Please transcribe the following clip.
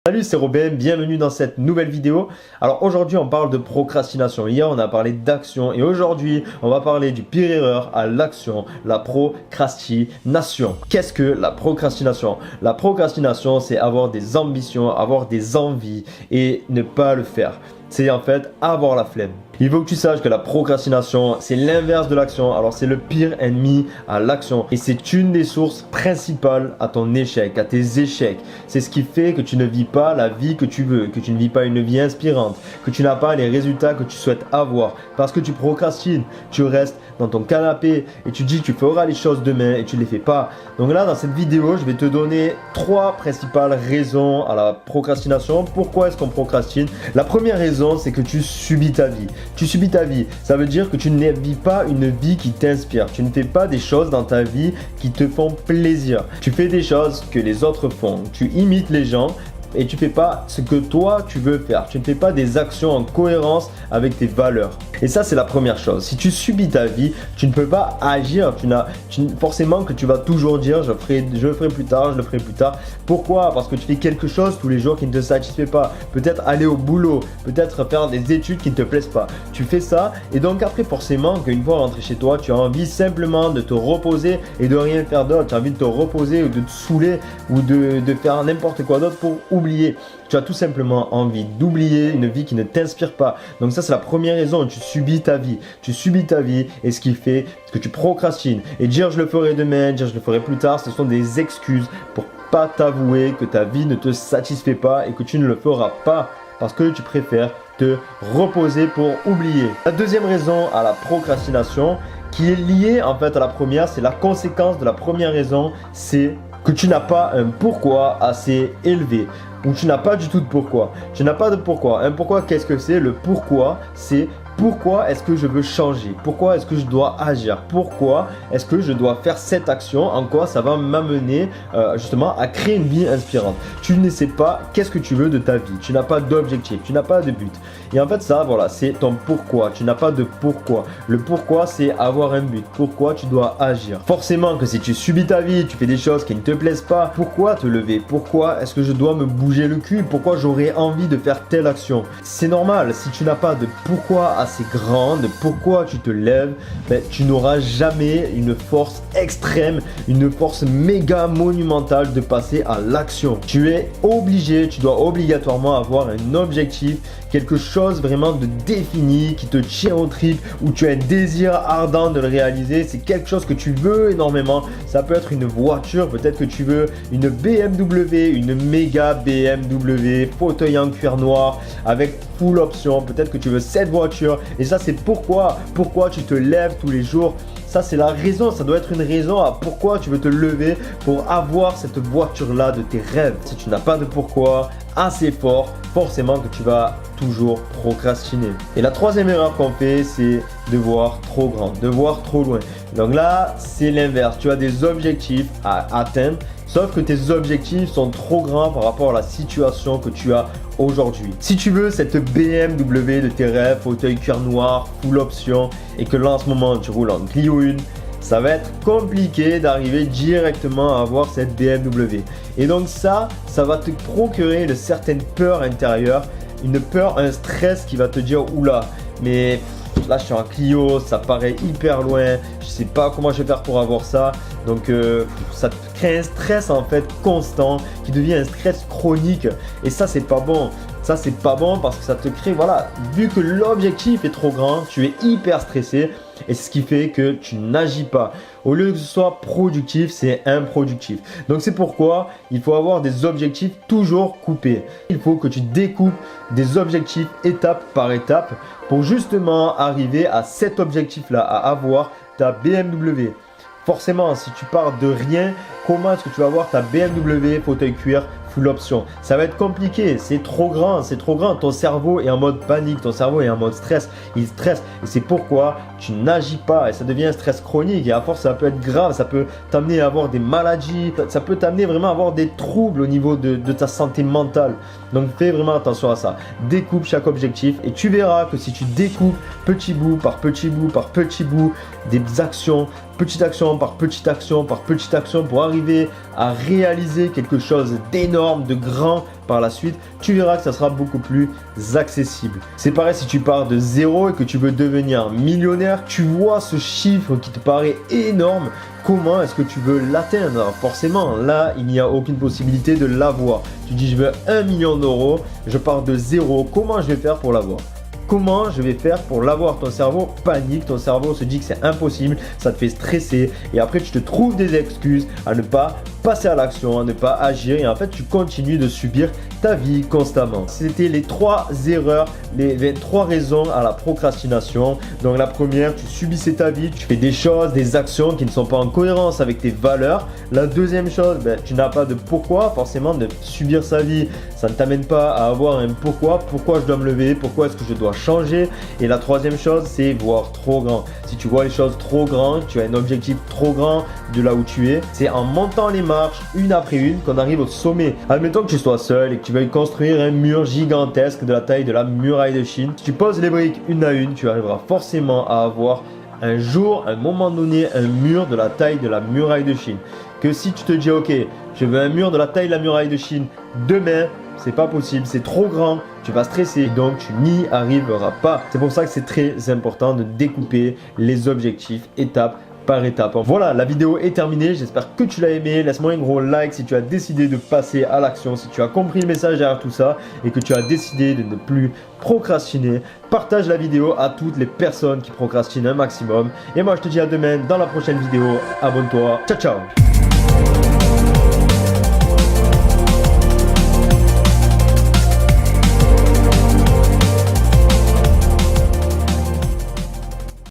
Salut, c'est Robin, bienvenue dans cette nouvelle vidéo. Alors aujourd'hui on parle de procrastination, hier on a parlé d'action et aujourd'hui on va parler du pire erreur à l'action, la procrastination. Qu'est-ce que la procrastination? La procrastination c'est avoir des ambitions, avoir des envies et ne pas le faire. C'est en fait avoir la flemme. Il faut que tu saches que la procrastination, c'est l'inverse de l'action. Alors c'est le pire ennemi à l'action. Et c'est une des sources principales à ton échec, à tes échecs. C'est ce qui fait que tu ne vis pas la vie que tu veux, que tu ne vis pas une vie inspirante, que tu n'as pas les résultats que tu souhaites avoir. Parce que tu procrastines, tu restes dans ton canapé et tu dis que tu feras les choses demain et tu ne les fais pas. Donc là, dans cette vidéo, je vais te donner 3 principales raisons à la procrastination. Pourquoi est-ce qu'on procrastine? La première raison, c'est que tu subis ta vie. Tu subis ta vie, ça veut dire que tu ne vis pas une vie qui t'inspire. Tu ne fais pas des choses dans ta vie qui te font plaisir. Tu fais des choses que les autres font. Tu imites les gens et tu ne fais pas ce que toi tu veux faire. Tu ne fais pas des actions en cohérence avec tes valeurs. Et ça, c'est la première chose. Si tu subis ta vie, tu ne peux pas agir. Forcément que tu vas toujours dire je le ferai plus tard, je le ferai plus tard. Pourquoi? Parce que tu fais quelque chose tous les jours qui ne te satisfait pas. Peut-être aller au boulot, peut-être faire des études qui ne te plaisent pas. Tu fais ça et donc après forcément qu'une fois rentré chez toi, tu as envie simplement de te reposer et de rien faire d'autre. Tu as envie de te reposer ou de te saouler ou de faire n'importe quoi d'autre pour oublier. Tu as tout simplement envie d'oublier une vie qui ne t'inspire pas. Donc ça, c'est la première raison. Tu subis ta vie. Tu subis ta vie et ce qui fait que tu procrastines. Et dire je le ferai demain, dire je le ferai plus tard, ce sont des excuses pour pas t'avouer que ta vie ne te satisfait pas et que tu ne le feras pas parce que tu préfères te reposer pour oublier. La deuxième raison à la procrastination qui est liée en fait à la première, c'est la conséquence de la première raison, c'est que tu n'as pas un pourquoi assez élevé ou tu n'as pas du tout de pourquoi. Tu n'as pas de pourquoi. Un pourquoi, qu'est-ce que c'est? Le pourquoi, c'est pourquoi est-ce que je veux changer? Pourquoi est-ce que je dois agir? Pourquoi est-ce que je dois faire cette action? En quoi ça va m'amener justement à créer une vie inspirante? Tu ne sais pas qu'est-ce que tu veux de ta vie. Tu n'as pas d'objectif, tu n'as pas de but. Et en fait ça, voilà, c'est ton pourquoi. Tu n'as pas de pourquoi. Le pourquoi, c'est avoir un but. Pourquoi tu dois agir? Forcément que si tu subis ta vie, tu fais des choses qui ne te plaisent pas, pourquoi te lever? Pourquoi est-ce que je dois me bouger le cul? Pourquoi j'aurais envie de faire telle action? C'est normal. Si tu n'as pas de pourquoi assez grande, pourquoi tu te lèves, tu n'auras jamais une force extrême, une force méga monumentale de passer à l'action. Tu es obligé, tu dois obligatoirement avoir un objectif, quelque chose vraiment de défini qui te tient au tripes, où tu as un désir ardent de le réaliser. C'est quelque chose que tu veux énormément. Ça peut être une voiture, peut-être que tu veux une BMW, une méga BMW, fauteuil en cuir noir avec full option. Peut-être que tu veux cette voiture. Et ça, c'est pourquoi tu te lèves tous les jours. Ça, c'est la raison. Ça doit être une raison à pourquoi tu veux te lever pour avoir cette voiture-là de tes rêves. Si tu n'as pas de pourquoi assez fort, forcément que tu vas toujours procrastiner. Et la troisième erreur qu'on fait, c'est de voir trop grand, de voir trop loin. Donc là, c'est l'inverse. Tu as des objectifs à atteindre, sauf que tes objectifs sont trop grands par rapport à la situation que tu as aujourd'hui. Si tu veux cette BMW de tes rêves, fauteuil cuir noir, full option, et que là en ce moment tu roules en Clio 1, ça va être compliqué d'arriver directement à avoir cette BMW. Et donc ça va te procurer de certaines peurs intérieures, une peur, un stress qui va te dire oula, mais là je suis en Clio, ça paraît hyper loin, je sais pas comment je vais faire pour avoir ça. Donc ça te crée un stress en fait constant qui devient un stress chronique et ça c'est pas bon. Ça c'est pas bon parce que ça te crée, voilà, vu que l'objectif est trop grand, tu es hyper stressé et c'est ce qui fait que tu n'agis pas. Au lieu que ce soit productif, c'est improductif. Donc c'est pourquoi il faut avoir des objectifs toujours coupés. Il faut que tu découpes des objectifs étape par étape pour justement arriver à cet objectif-là, à avoir ta BMW. Forcément, si tu pars de rien, comment est-ce que tu vas avoir ta BMW fauteuil cuir full option? Ça va être compliqué, c'est trop grand, c'est trop grand. Ton cerveau est en mode panique, ton cerveau est en mode stress, il stresse. Et c'est pourquoi tu n'agis pas et ça devient un stress chronique. Et à force, ça peut être grave, ça peut t'amener à avoir des maladies, ça peut t'amener vraiment à avoir des troubles au niveau de ta santé mentale. Donc fais vraiment attention à ça. Découpe chaque objectif et tu verras que si tu découpes petit bout par petit bout par petit bout des actions, petite action par petite action par petite action pour arriver à réaliser quelque chose d'énorme d'énorme, de grand par la suite, tu verras que ça sera beaucoup plus accessible. C'est pareil si tu pars de zéro et que tu veux devenir millionnaire, tu vois ce chiffre qui te paraît énorme, comment est-ce que tu veux l'atteindre? Forcément, là, il n'y a aucune possibilité de l'avoir. Tu dis, je veux 1 million d'euros, je pars de zéro, comment je vais faire pour l'avoir? Comment je vais faire pour l'avoir? Ton cerveau panique, ton cerveau se dit que c'est impossible, ça te fait stresser et après tu te trouves des excuses à ne pas passer à l'action, à ne pas agir et en fait tu continues de subir ta vie constamment. C'était les 3 erreurs, les 3 raisons à la procrastination. Donc la première, tu subissais ta vie, tu fais des choses, des actions qui ne sont pas en cohérence avec tes valeurs. La deuxième chose, tu n'as pas de pourquoi, forcément de subir sa vie, ça ne t'amène pas à avoir un pourquoi je dois me lever, pourquoi est-ce que je dois changer. Et la troisième chose, c'est voir trop grand. Si tu vois les choses trop grand, tu as un objectif trop grand de là où tu es, c'est en montant les marches une après une qu'on arrive au sommet. Admettons que tu sois seul et que tu veuilles construire un mur gigantesque de la taille de la muraille de Chine. Si tu poses les briques une à une, tu arriveras forcément à avoir un jour, à un moment donné, un mur de la taille de la muraille de Chine. Que si tu te dis, ok, je veux un mur de la taille de la muraille de Chine demain, c'est pas possible, c'est trop grand, tu vas stresser, donc tu n'y arriveras pas. C'est pour ça que c'est très important de découper les objectifs étape par étape. Voilà, la vidéo est terminée, j'espère que tu l'as aimé. Laisse-moi un gros like si tu as décidé de passer à l'action, si tu as compris le message derrière tout ça et que tu as décidé de ne plus procrastiner. Partage la vidéo à toutes les personnes qui procrastinent un maximum. Et moi je te dis à demain dans la prochaine vidéo. Abonne-toi, ciao ciao.